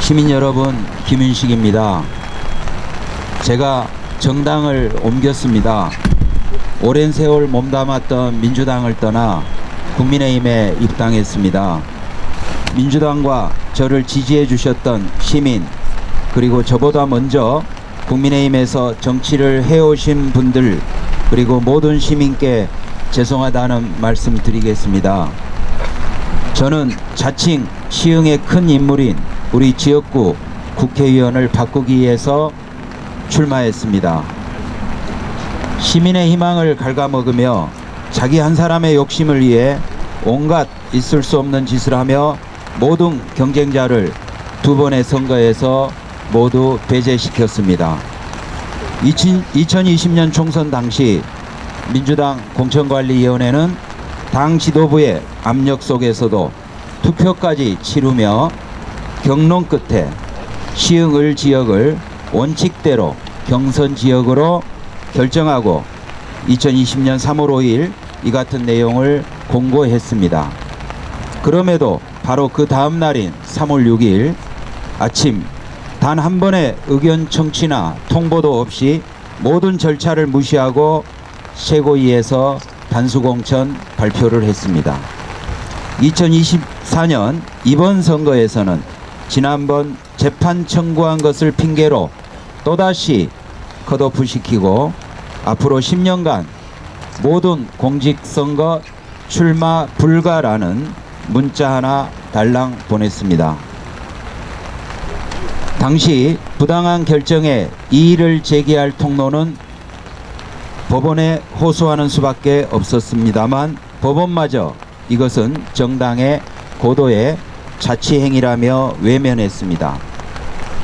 시민 여러분, 김윤식입니다. 제가 정당을 옮겼습니다. 오랜 세월 몸담았던 민주당을 떠나 국민의힘에 입당했습니다. 민주당과 저를 지지해 주셨던 시민, 그리고 저보다 먼저 국민의힘에서 정치를 해오신 분들, 그리고 모든 시민께 죄송하다는 말씀 드리겠습니다. 저는 자칭 시흥의 큰 인물인 우리 지역구 국회의원을 바꾸기 위해서 출마했습니다. 시민의 희망을 갉아먹으며 자기 한 사람의 욕심을 위해 온갖 있을 수 없는 짓을 하며 모든 경쟁자를 두 번의 선거에서 모두 배제시켰습니다. 2020년 총선 당시 민주당 공천관리위원회는 당 지도부의 압력 속에서도 투표까지 치르며 경론 끝에 시흥을 지역을 원칙대로 경선 지역으로 결정하고 2020년 3월 5일 이 같은 내용을 공고했습니다. 그럼에도 바로 그 다음 날인 3월 6일 아침 단 한 번의 의견 청취나 통보도 없이 모든 절차를 무시하고 최고위에서 단수공천 발표를 했습니다. 2024년 이번 선거에서는 지난번 재판 청구한 것을 핑계로 또다시 컷오프시키고 앞으로 10년간 모든 공직선거 출마 불가라는 문자 하나 달랑 보냈습니다. 당시 부당한 결정에 이의를 제기할 통로는 법원에 호소하는 수밖에 없었습니다만 법원마저 이것은 정당의 고도의 자치행위라며 외면했습니다.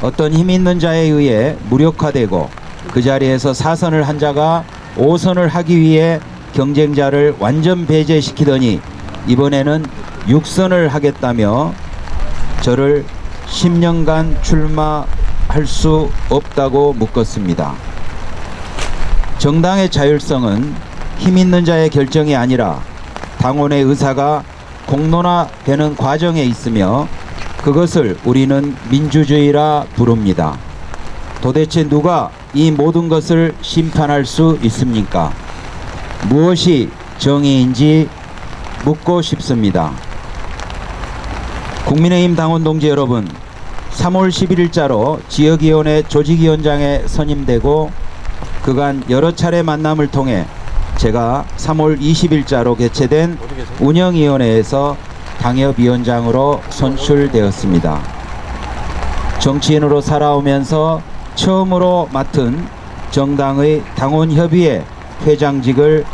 어떤 힘 있는 자에 의해 무력화되고 그 자리에서 4선을 한 자가 5선을 하기 위해 경쟁자를 완전 배제시키더니 이번에는 6선을 하겠다며 저를 10년간 출마할 수 없다고 묶었습니다. 정당의 자율성은 힘 있는 자의 결정이 아니라 당원의 의사가 공론화되는 과정에 있으며 그것을 우리는 민주주의라 부릅니다. 도대체 누가 이 모든 것을 심판할 수 있습니까? 무엇이 정의인지 묻고 싶습니다. 국민의힘 당원 동지 여러분, 3월 11일자로 지역위원회 조직위원장에 선임되고 그간 여러 차례 만남을 통해 제가 3월 20일자로 개최된 운영위원회에서 당협위원장으로 선출되었습니다. 정치인으로 살아오면서 처음으로 맡은 정당의 당원협의회 회장직을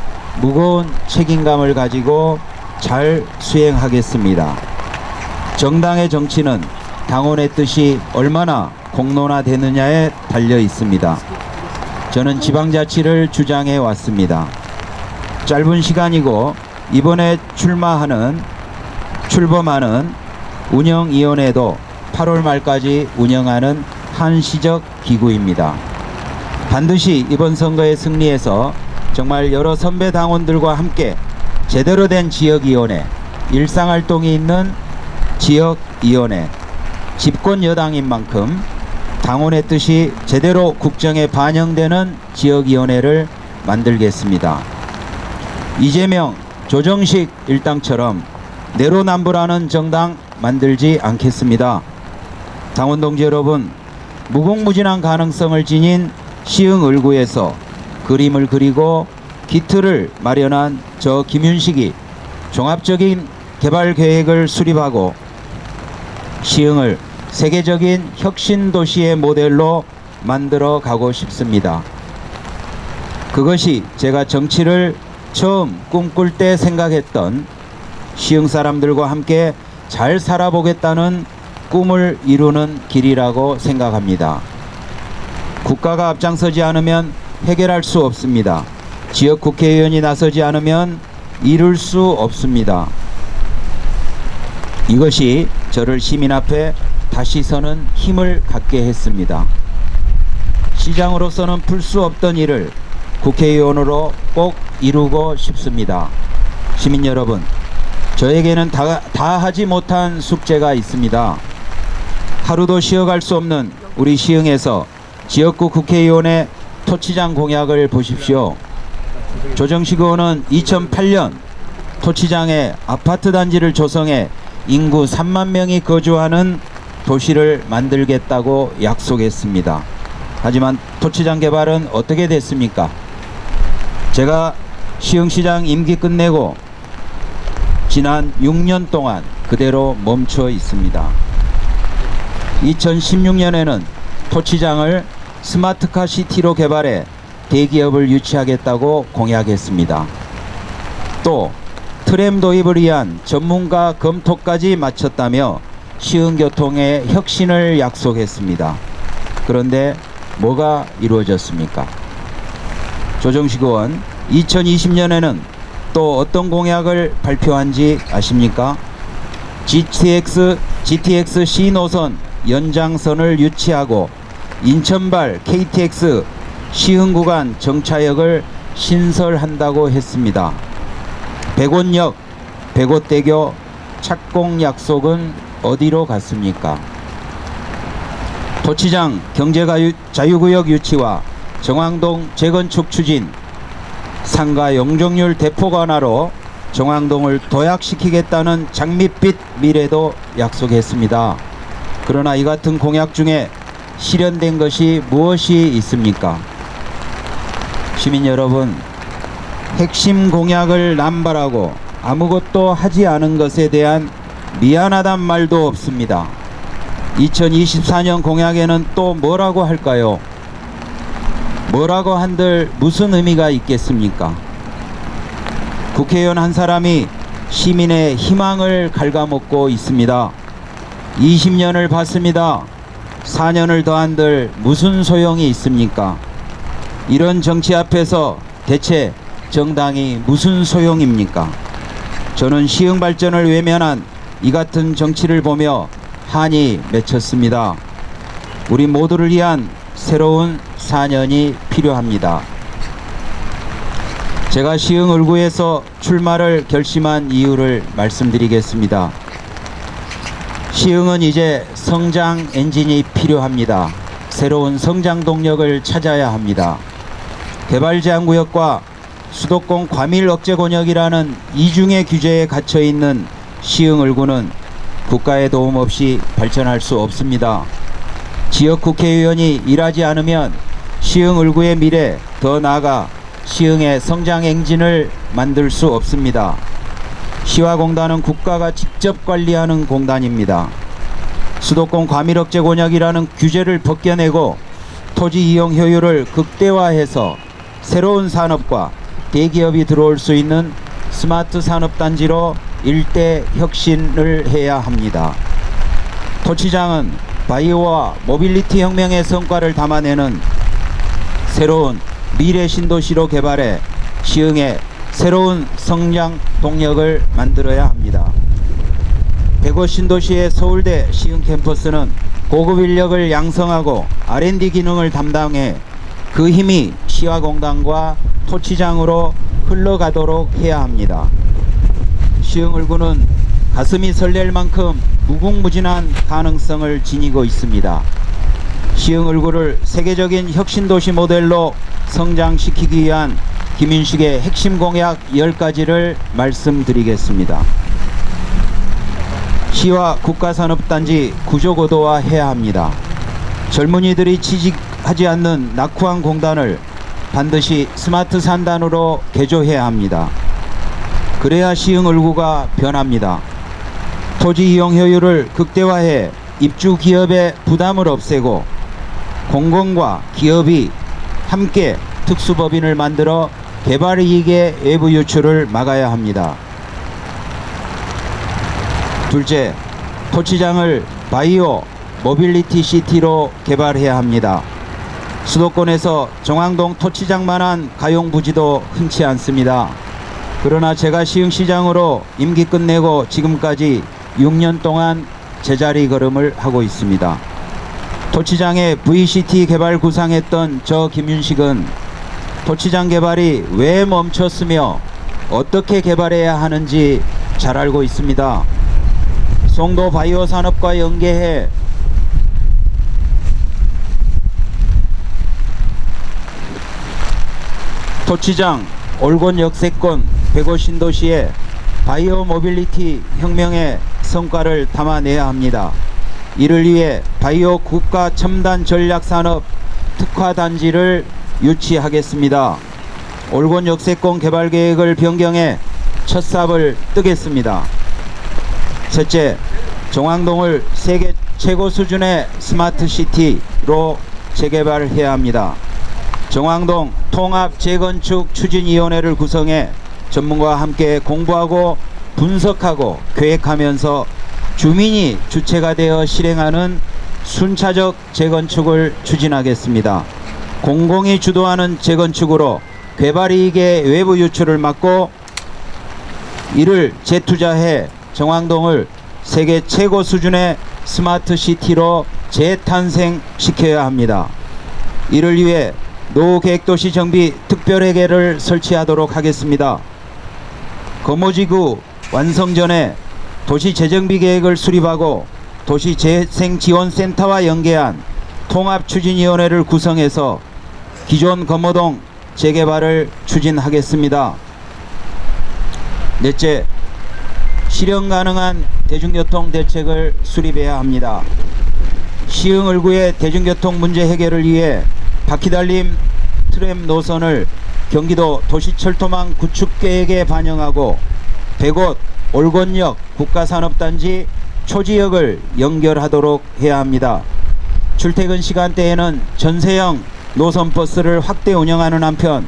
무거운 책임감을 가지고 잘 수행하겠습니다. 정당의 정치는 당원의 뜻이 얼마나 공론화되느냐에 달려 있습니다. 저는 지방자치를 주장해 왔습니다. 짧은 시간이고 이번에 출범하는 운영위원회도 8월 말까지 운영하는 한시적 기구입니다. 반드시 이번 선거에 승리해서 정말 여러 선배 당원들과 함께 제대로 된 지역위원회, 일상활동이 있는 지역위원회, 집권 여당인 만큼 당원의 뜻이 제대로 국정에 반영되는 지역위원회를 만들겠습니다. 이재명, 조정식 일당처럼 내로남불하는 정당 만들지 않겠습니다. 당원 동지 여러분, 무궁무진한 가능성을 지닌 시흥 을구에서 그림을 그리고 기틀을 마련한 저 김윤식이 종합적인 개발 계획을 수립하고 시흥을 세계적인 혁신 도시의 모델로 만들어 가고 싶습니다. 그것이 제가 정치를 처음 꿈꿀 때 생각했던 시흥 사람들과 함께 잘 살아보겠다는 꿈을 이루는 길이라고 생각합니다. 국가가 앞장서지 않으면 해결할 수 없습니다. 지역 국회의원이 나서지 않으면 이룰 수 없습니다. 이것이 저를 시민 앞에 다시 서는 힘을 갖게 했습니다. 시장으로서는 풀 수 없던 일을 국회의원으로 꼭 이루고 싶습니다. 시민 여러분, 저에게는 다 하지 못한 숙제가 있습니다. 하루도 쉬어갈 수 없는 우리 시흥에서 지역구 국회의원의 토치장 공약을 보십시오. 조정식 의원은 2008년 토치장에 아파트 단지를 조성해 인구 3만 명이 거주하는 도시를 만들겠다고 약속했습니다. 하지만 토치장 개발은 어떻게 됐습니까? 제가 시흥시장 임기 끝내고 지난 6년 동안 그대로 멈춰 있습니다. 2016년에는 토치장을 스마트카 시티로 개발해 대기업을 유치하겠다고 공약했습니다. 또 트램 도입을 위한 전문가 검토까지 마쳤다며 시흥교통의 혁신을 약속했습니다. 그런데 뭐가 이루어졌습니까? 조정식 의원, 2020년에는 또 어떤 공약을 발표한지 아십니까? GTX C 노선 연장선을 유치하고 인천발 KTX 시흥 구간 정차역을 신설한다고 했습니다. 백원역, 백옷대교 착공 약속은 어디로 갔습니까? 토치장 경제자유구역 유치와 정왕동 재건축 추진, 상가 용적률 대폭 완화로 정왕동을 도약시키겠다는 장밋빛 미래도 약속했습니다. 그러나 이 같은 공약 중에 실현된 것이 무엇이 있습니까? 시민 여러분, 핵심 공약을 남발하고 아무것도 하지 않은 것에 대한 미안하단 말도 없습니다. 2024년 공약에는 또 뭐라고 할까요? 뭐라고 한들 무슨 의미가 있겠습니까? 국회의원 한 사람이 시민의 희망을 갉아먹고 있습니다. 20년을 봤습니다. 4년을 더한들 무슨 소용이 있습니까? 이런 정치 앞에서 대체 정당이 무슨 소용입니까? 저는 시흥 발전을 외면한 이 같은 정치를 보며 한이 맺혔습니다. 우리 모두를 위한 새로운 4년이 필요합니다. 제가 시흥 을구에서 출마를 결심한 이유를 말씀드리겠습니다. 시흥은 이제 성장 엔진이 필요합니다. 새로운 성장 동력을 찾아야 합니다. 개발 제한구역과 수도권 과밀 억제 권역이라는 이중의 규제에 갇혀 있는 시흥 을구는 국가의 도움 없이 발전할 수 없습니다. 지역 국회의원이 일하지 않으면 시흥 을구의 미래, 더 나아가 시흥의 성장 엔진을 만들 수 없습니다. 시화공단은 국가가 직접 관리하는 공단입니다. 수도권 과밀 억제 권역이라는 규제를 벗겨내고 토지 이용 효율을 극대화해서 새로운 산업과 대기업이 들어올 수 있는 스마트 산업단지로 일대 혁신을 해야 합니다. 토치장은 바이오와 모빌리티 혁명의 성과를 담아내는 새로운 미래 신도시로 개발해 시흥의 새로운 성장 동력을 만들어야 합니다. 백옷 신도시의 서울대 시흥 캠퍼스는 고급 인력을 양성하고 R&D 기능을 담당해 그 힘이 시화공단과 토치장으로 흘러가도록 해야 합니다. 시흥 을구는 가슴이 설렐 만큼 무궁무진한 가능성을 지니고 있습니다. 시흥 을구를 세계적인 혁신도시 모델로 성장시키기 위한 김윤식의 핵심 공약 10가지를 말씀드리겠습니다. 시와 국가산업단지 구조고도화해야 합니다. 젊은이들이 취직하지 않는 낙후한 공단을 반드시 스마트 산단으로 개조해야 합니다. 그래야 시흥 을구가 변합니다. 토지 이용 효율을 극대화해 입주 기업의 부담을 없애고 공공과 기업이 함께 특수법인을 만들어 개발 이익의 외부 유출을 막아야 합니다. 둘째, 토치장을 바이오 모빌리티 시티로 개발해야 합니다. 수도권에서 정왕동 토치장만한 가용부지도 흔치 않습니다. 그러나 제가 시흥시장으로 임기 끝내고 지금까지 6년 동안 제자리 걸음을 하고 있습니다. 토치장의 VCT 개발 구상했던 저 김윤식은 토치장 개발이 왜 멈췄으며 어떻게 개발해야 하는지 잘 알고 있습니다. 송도 바이오 산업과 연계해 토치장 올곤 역세권 105 신도시에 바이오 모빌리티 혁명의 성과를 담아내야 합니다. 이를 위해 바이오 국가 첨단 전략 산업 특화 단지를 유치하겠습니다. 올곤 역세권 개발 계획을 변경해 첫 삽을 뜨겠습니다. 셋째, 정왕동을 세계 최고 수준의 스마트 시티로 재개발해야 합니다. 정왕동 통합 재건축 추진위원회를 구성해 전문가와 함께 공부하고 분석하고 계획하면서 주민이 주체가 되어 실행하는 순차적 재건축을 추진하겠습니다. 공공이 주도하는 재건축으로 개발이익의 외부 유출을 막고 이를 재투자해 정왕동을 세계 최고 수준의 스마트 시티로 재탄생시켜야 합니다. 이를 위해 노후계획도시 정비 특별회계를 설치하도록 하겠습니다. 거모지구 완성 전에 도시재정비 계획을 수립하고 도시재생지원센터와 연계한 통합추진위원회를 구성해서 기존 거모동 재개발을 추진하겠습니다. 넷째, 실현 가능한 대중교통 대책을 수립해야 합니다. 시흥을구의 대중교통 문제 해결을 위해 바퀴달림 트램 노선을 경기도 도시철도망 구축계획에 반영하고 105 올곤역 국가산업단지 초지역을 연결하도록 해야 합니다. 출퇴근 시간대에는 전세형 노선버스를 확대 운영하는 한편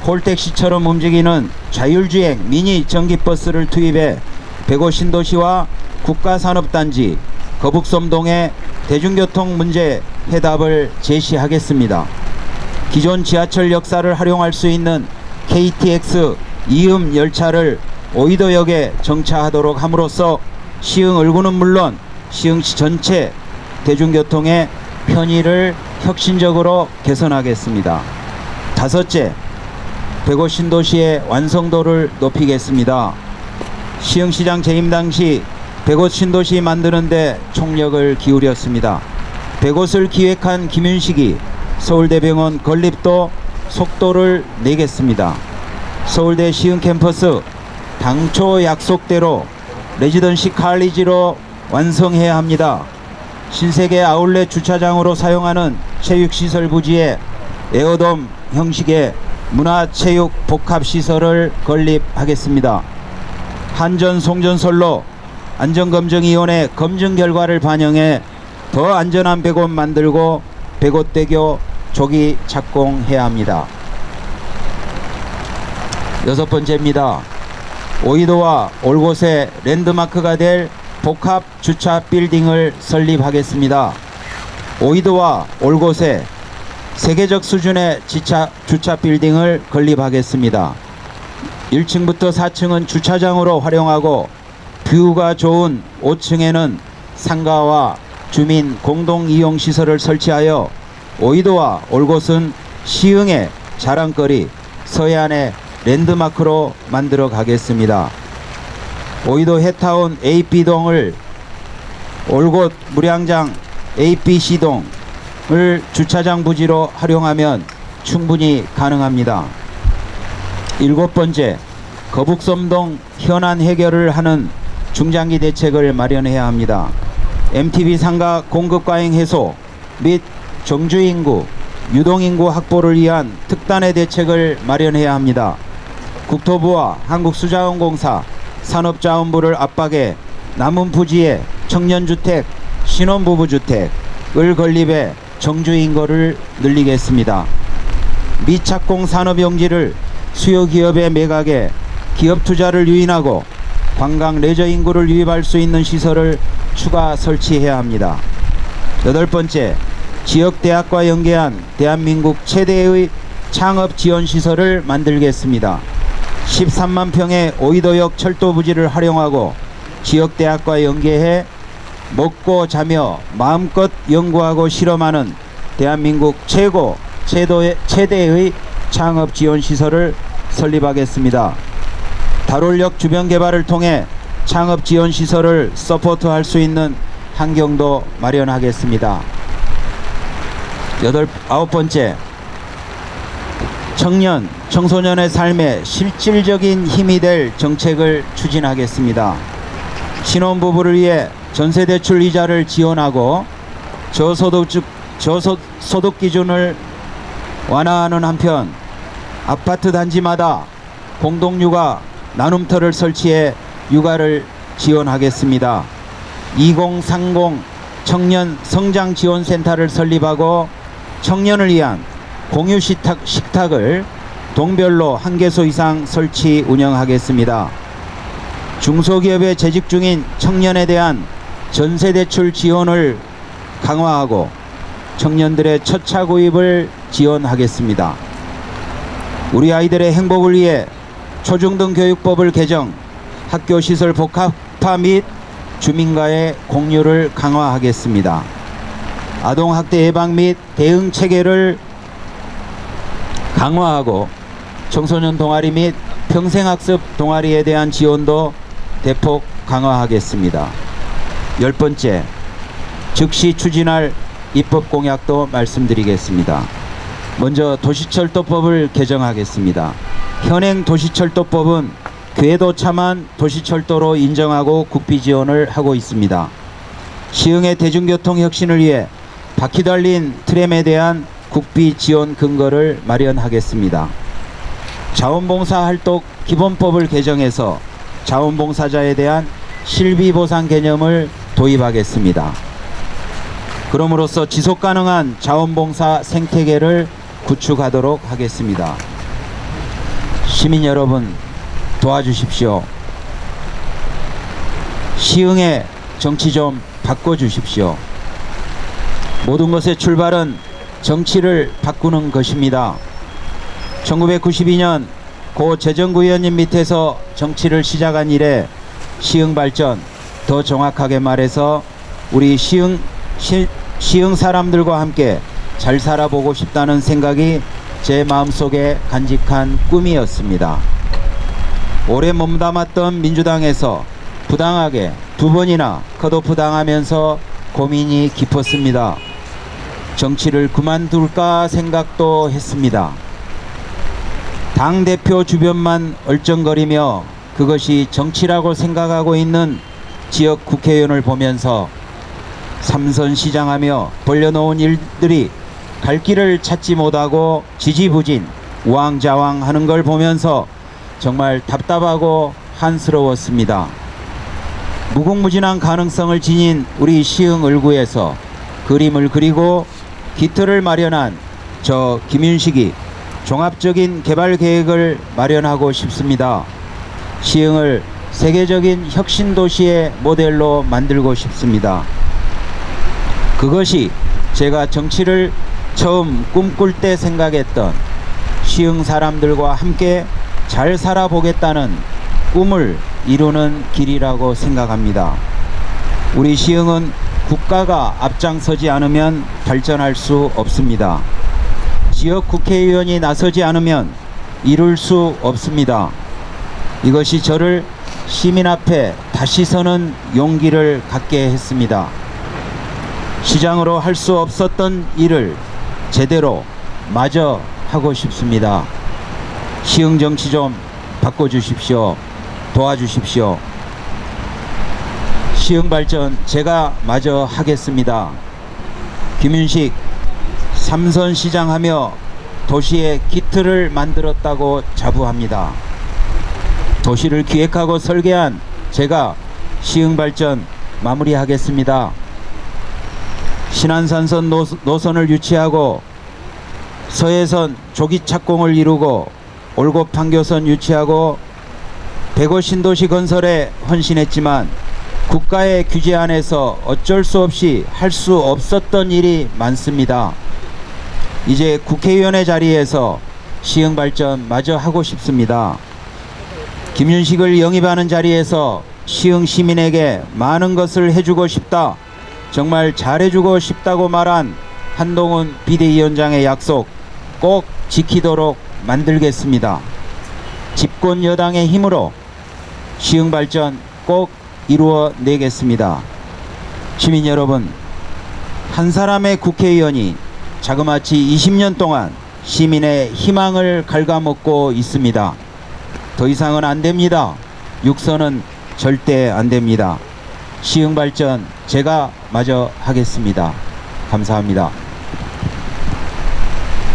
콜택시처럼 움직이는 자율주행 미니 전기버스를 투입해 105 신도시와 국가산업단지 거북섬동의 대중교통 문제 해답을 제시하겠습니다. 기존 지하철 역사를 활용할 수 있는 KTX 이음 열차를 오이도역에 정차하도록 함으로써 시흥을구는 물론 시흥시 전체 대중교통의 편의를 혁신적으로 개선하겠습니다. 다섯째, 105 신도시의 완성도를 높이겠습니다. 시흥시장 재임 당시 105 신도시 만드는 데 총력을 기울였습니다. 105을 기획한 김윤식이 서울대병원 건립도 속도를 내겠습니다. 서울대 시흥 캠퍼스 당초 약속대로 레지던시 칼리지로 완성해야 합니다. 신세계 아울렛 주차장으로 사용하는 체육시설 부지에 에어돔 형식의 문화체육 복합시설을 건립하겠습니다. 한전 송전설로 안전검증위원회 검증 결과를 반영해 더 안전한 105 만들고 105대교 조기 착공해야 합니다. 여섯 번째입니다. 오이도와 올곳의 랜드마크가 될 복합 주차 빌딩을 설립하겠습니다. 오이도와 올곳에 세계적 수준의 주차 빌딩을 건립하겠습니다. 1층부터 4층은 주차장으로 활용하고 뷰가 좋은 5층에는 상가와 주민 공동 이용 시설을 설치하여 오이도와 올곳은 시흥의 자랑거리 서해안의 랜드마크로 만들어 가겠습니다. 오이도 해타운 AP동을 올곳 무량장 APC동을 주차장 부지로 활용하면 충분히 가능합니다. 일곱 번째, 거북섬동 현안 해결을 하는 중장기 대책을 마련해야 합니다. MTB 상가 공급 과잉 해소 및 정주인구, 유동인구 확보를 위한 특단의 대책을 마련해야 합니다. 국토부와 한국수자원공사, 산업자원부를 압박해 남은 부지에 청년주택, 신혼부부주택을 건립해 정주인구를 늘리겠습니다. 미착공 산업용지를 수요기업에 매각해 기업 투자를 유인하고 관광 레저 인구를 유입할 수 있는 시설을 추가 설치해야 합니다. 여덟 번째, 지역대학과 연계한 대한민국 최대의 창업지원시설을 만들겠습니다. 13만 평의 오이도역 철도부지를 활용하고 지역대학과 연계해 먹고 자며 마음껏 연구하고 실험하는 대한민국 최대의 창업지원시설을 설립하겠습니다. 달월역 주변 개발을 통해 창업지원시설을 서포트할 수 있는 환경도 마련하겠습니다. 아홉 번째, 청년, 청소년의 삶에 실질적인 힘이 될 정책을 추진하겠습니다. 신혼부부를 위해 전세대출 이자를 지원하고 저소득 기준을 완화하는 한편 아파트 단지마다 공동육아 나눔터를 설치해 육아를 지원하겠습니다. 2030 청년 성장지원센터를 설립하고 청년을 위한 공유 식탁을 동별로 1개소 이상 설치 운영하겠습니다. 중소기업에 재직 중인 청년에 대한 전세대출 지원을 강화하고 청년들의 첫차 구입을 지원하겠습니다. 우리 아이들의 행복을 위해 초중등교육법을 개정, 학교시설 복합화 및 주민과의 공유를 강화하겠습니다. 아동학대 예방 및 대응 체계를 강화하고 청소년 동아리 및 평생학습 동아리에 대한 지원도 대폭 강화하겠습니다. 10번째, 즉시 추진할 입법 공약도 말씀드리겠습니다. 먼저 도시철도법을 개정하겠습니다. 현행 도시철도법은 궤도차만 도시철도로 인정하고 국비 지원을 하고 있습니다. 시흥의 대중교통 혁신을 위해 바퀴 달린 트램에 대한 국비 지원 근거를 마련하겠습니다. 자원봉사 활동 기본법을 개정해서 자원봉사자에 대한 실비보상 개념을 도입하겠습니다. 그럼으로써 지속가능한 자원봉사 생태계를 구축하도록 하겠습니다. 시민 여러분, 도와주십시오. 시흥의 정치 좀 바꿔주십시오. 모든 것의 출발은 정치를 바꾸는 것입니다. 1992년 고 재정구 의원님 밑에서 정치를 시작한 이래 시흥 발전, 더 정확하게 말해서 우리 시흥 사람들과 함께 잘 살아보고 싶다는 생각이 제 마음속에 간직한 꿈이었습니다. 오래 몸담았던 민주당에서 부당하게 2번이나 컷오프 당하면서 고민이 깊었습니다. 정치를 그만둘까 생각도 했습니다. 당대표 주변만 얼쩡거리며 그것이 정치라고 생각하고 있는 지역 국회의원을 보면서 삼선 시장하며 벌려놓은 일들이 갈 길을 찾지 못하고 지지부진 우왕좌왕하는 걸 보면서 정말 답답하고 한스러웠습니다. 무궁무진한 가능성을 지닌 우리 시흥 을구에서 그림을 그리고 기틀을 마련한 저 김윤식이 종합적인 개발 계획을 마련하고 싶습니다. 시흥을 세계적인 혁신 도시의 모델로 만들고 싶습니다. 그것이 제가 정치를 처음 꿈꿀 때 생각했던 시흥 사람들과 함께 잘 살아보겠다는 꿈을 이루는 길이라고 생각합니다. 우리 시흥은 국가가 앞장서지 않으면 발전할 수 없습니다. 지역 국회의원이 나서지 않으면 이룰 수 없습니다. 이것이 저를 시민 앞에 다시 서는 용기를 갖게 했습니다. 시장으로 할 수 없었던 일을 제대로 마저 하고 싶습니다. 시흥 정치 좀 바꿔주십시오. 도와주십시오. 시흥 발전 제가 마저 하겠습니다. 김윤식 삼선 시장하며 도시의 기틀을 만들었다고 자부합니다. 도시를 기획하고 설계한 제가 시흥 발전 마무리하겠습니다. 신안산선 노선을 유치하고 서해선 조기 착공을 이루고 올곡판교선 유치하고 백오 신도시 건설에 헌신했지만 국가의 규제 안에서 어쩔 수 없이 할 수 없었던 일이 많습니다. 이제 국회의원의 자리에서 시흥 발전 마저 하고 싶습니다. 김윤식을 영입하는 자리에서 시흥 시민에게 많은 것을 해주고 싶다, 정말 잘해주고 싶다고 말한 한동훈 비대위원장의 약속 꼭 지키도록 만들겠습니다. 집권 여당의 힘으로 시흥 발전 꼭 이루어내겠습니다. 시민 여러분, 한 사람의 국회의원이 자그마치 20년 동안 시민의 희망을 갉아먹고 있습니다. 더 이상은 안 됩니다. 육선은 절대 안 됩니다. 시흥발전 제가 마저 하겠습니다. 감사합니다.